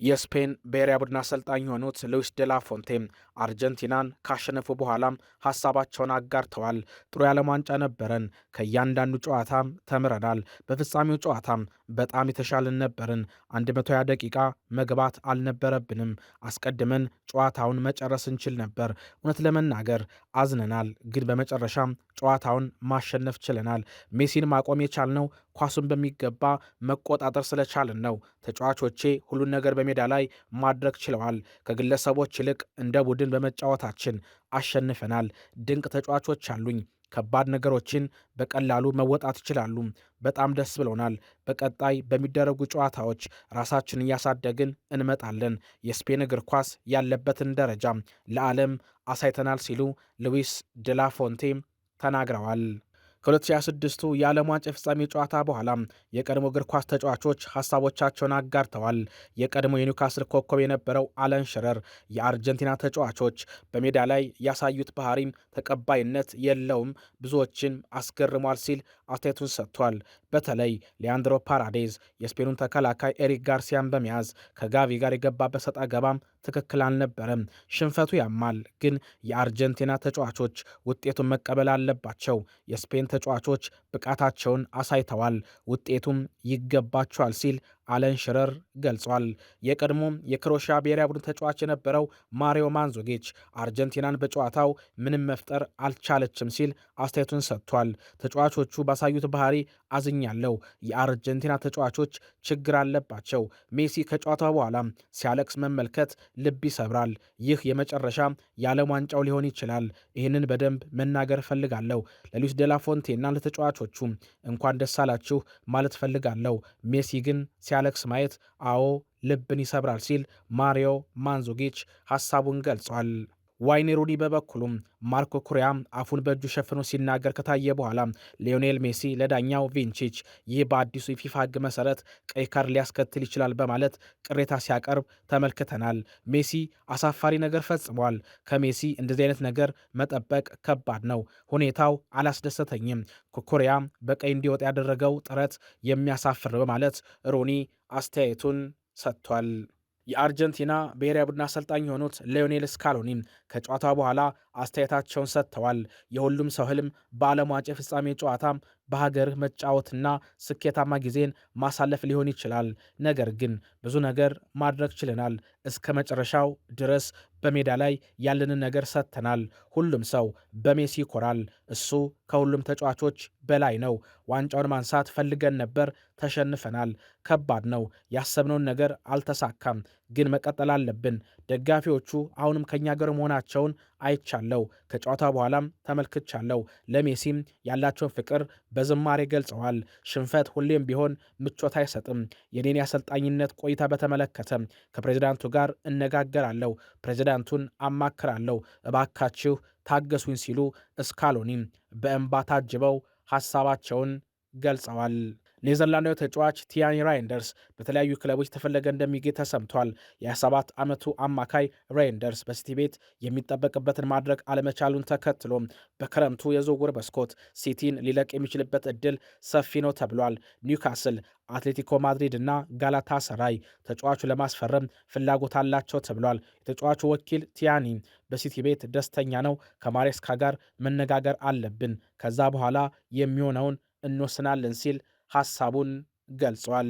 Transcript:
የስፔን ብሔራዊ ቡድን አሰልጣኝ የሆኑት ሉዊስ ዴላ ፎንቴ አርጀንቲናን ካሸነፉ በኋላም ሀሳባቸውን አጋርተዋል። ጥሩ የዓለም ዋንጫ ነበረን፣ ከእያንዳንዱ ጨዋታም ተምረናል። በፍጻሜው ጨዋታም በጣም የተሻልን ነበርን። 120 ደቂቃ መግባት አልነበረብንም። አስቀድመን ጨዋታውን መጨረስ እንችል ነበር። እውነት ለመናገር አዝነናል፣ ግን በመጨረሻም ጨዋታውን ማሸነፍ ችለናል። ሜሲን ማቆም የቻልነው ኳሱን በሚገባ መቆጣጠር ስለቻልን ነው። ተጫዋቾቼ ሁሉን ነገር በሜዳ ላይ ማድረግ ችለዋል። ከግለሰቦች ይልቅ እንደ ቡድን በመጫወታችን አሸንፈናል። ድንቅ ተጫዋቾች አሉኝ። ከባድ ነገሮችን በቀላሉ መወጣት ይችላሉ። በጣም ደስ ብሎናል። በቀጣይ በሚደረጉ ጨዋታዎች ራሳችን እያሳደግን እንመጣለን። የስፔን እግር ኳስ ያለበትን ደረጃ ለዓለም አሳይተናል ሲሉ ሉዊስ ዴላ ፎንቴ ተናግረዋል። ከ2026ቱ የዓለም ዋንጫ የፍጻሜ ጨዋታ በኋላ የቀድሞ እግር ኳስ ተጫዋቾች ሀሳቦቻቸውን አጋርተዋል። የቀድሞ የኒውካስል ኮከብ የነበረው አለን ሽረር የአርጀንቲና ተጫዋቾች በሜዳ ላይ ያሳዩት ባህሪም ተቀባይነት የለውም፣ ብዙዎችን አስገርሟል ሲል አስተያየቱን ሰጥቷል። በተለይ ሊያንድሮ ፓራዴዝ የስፔኑን ተከላካይ ኤሪክ ጋርሲያን በመያዝ ከጋቪ ጋር የገባበት ሰጣ ገባም ትክክል አልነበረም። ሽንፈቱ ያማል፣ ግን የአርጀንቲና ተጫዋቾች ውጤቱን መቀበል አለባቸው። የስፔን ተጫዋቾች ብቃታቸውን አሳይተዋል፣ ውጤቱም ይገባቸዋል ሲል አለን ሽረር ገልጿል። የቀድሞ የክሮሺያ ብሔራዊ ቡድን ተጫዋች የነበረው ማሪዮ ማንዙኪች አርጀንቲናን በጨዋታው ምንም መፍጠር አልቻለችም ሲል አስተያየቱን ሰጥቷል። ተጫዋቾቹ ባሳዩት ባህሪ አዝኛለሁ። የአርጀንቲና ተጫዋቾች ችግር አለባቸው። ሜሲ ከጨዋታው በኋላ ሲያለቅስ መመልከት ልብ ይሰብራል። ይህ የመጨረሻ የዓለም ዋንጫው ሊሆን ይችላል። ይህንን በደንብ መናገር እፈልጋለሁ። ለሉዊስ ዴላ ፎንቴና ለተጫዋቾቹ እንኳን ደስ አላችሁ ማለት እፈልጋለሁ። ሜሲ ግን ሲያለቅስ ማየት አዎ ልብን ይሰብራል ሲል ማሪዮ ማንዙኪች ሐሳቡን ገልጿል። ዋይኔ ሩኒ በበኩሉም ማርኮ ኩሪያ አፉን በእጁ ሸፍኖ ሲናገር ከታየ በኋላ ሊዮኔል ሜሲ ለዳኛው ቪንቺች ይህ በአዲሱ የፊፋ ሕግ መሰረት ቀይ ካርድ ሊያስከትል ይችላል በማለት ቅሬታ ሲያቀርብ ተመልክተናል። ሜሲ አሳፋሪ ነገር ፈጽሟል። ከሜሲ እንደዚህ አይነት ነገር መጠበቅ ከባድ ነው። ሁኔታው አላስደሰተኝም። ኩኩሪያ በቀይ እንዲወጣ ያደረገው ጥረት የሚያሳፍር በማለት ሩኒ አስተያየቱን ሰጥቷል። የአርጀንቲና ብሔራዊ ቡድን አሰልጣኝ የሆኑት ሊዮኔል ስካሎኒ ከጨዋታው በኋላ አስተያየታቸውን ሰጥተዋል። የሁሉም ሰው ህልም በዓለም ዋንጫ የፍጻሜ ጨዋታ በሀገርህ መጫወትና ስኬታማ ጊዜን ማሳለፍ ሊሆን ይችላል። ነገር ግን ብዙ ነገር ማድረግ ችለናል። እስከ መጨረሻው ድረስ በሜዳ ላይ ያለንን ነገር ሰጥተናል። ሁሉም ሰው በሜሲ ይኮራል። እሱ ከሁሉም ተጫዋቾች በላይ ነው። ዋንጫውን ማንሳት ፈልገን ነበር፣ ተሸንፈናል። ከባድ ነው። ያሰብነውን ነገር አልተሳካም፣ ግን መቀጠል አለብን። ደጋፊዎቹ አሁንም ከኛ ጋር መሆናቸውን አይቻለው። ከጨዋታ በኋላም ተመልክቻለሁ። ለሜሲም ያላቸውን ፍቅር በዝማሬ ገልጸዋል። ሽንፈት ሁሌም ቢሆን ምቾት አይሰጥም። የኔን የአሰልጣኝነት ቆይታ በተመለከተ ከፕሬዚዳንቱ ጋር እነጋገራለሁ፣ ፕሬዚዳንቱን አማክራለሁ፣ እባካችሁ ታገሱኝ ሲሉ ስካሎኒ በእንባ ታጅበው ሐሳባቸውን ገልጸዋል። ኔዘርላንዳዊ ተጫዋች ቲያኒ ራይንደርስ በተለያዩ ክለቦች ተፈለገ እንደሚገኝ ተሰምቷል። የ27 ዓመቱ አማካይ ራይንደርስ በሲቲ ቤት የሚጠበቅበትን ማድረግ አለመቻሉን ተከትሎ በክረምቱ የዝውውር መስኮት ሲቲን ሊለቅ የሚችልበት እድል ሰፊ ነው ተብሏል። ኒውካስል፣ አትሌቲኮ ማድሪድ እና ጋላታ ሰራይ ተጫዋቹ ለማስፈረም ፍላጎት አላቸው ተብሏል። የተጫዋቹ ወኪል ቲያኒ በሲቲ ቤት ደስተኛ ነው፣ ከማሬስካ ጋር መነጋገር አለብን፣ ከዛ በኋላ የሚሆነውን እንወስናለን ሲል ሐሳቡን ገልጿል።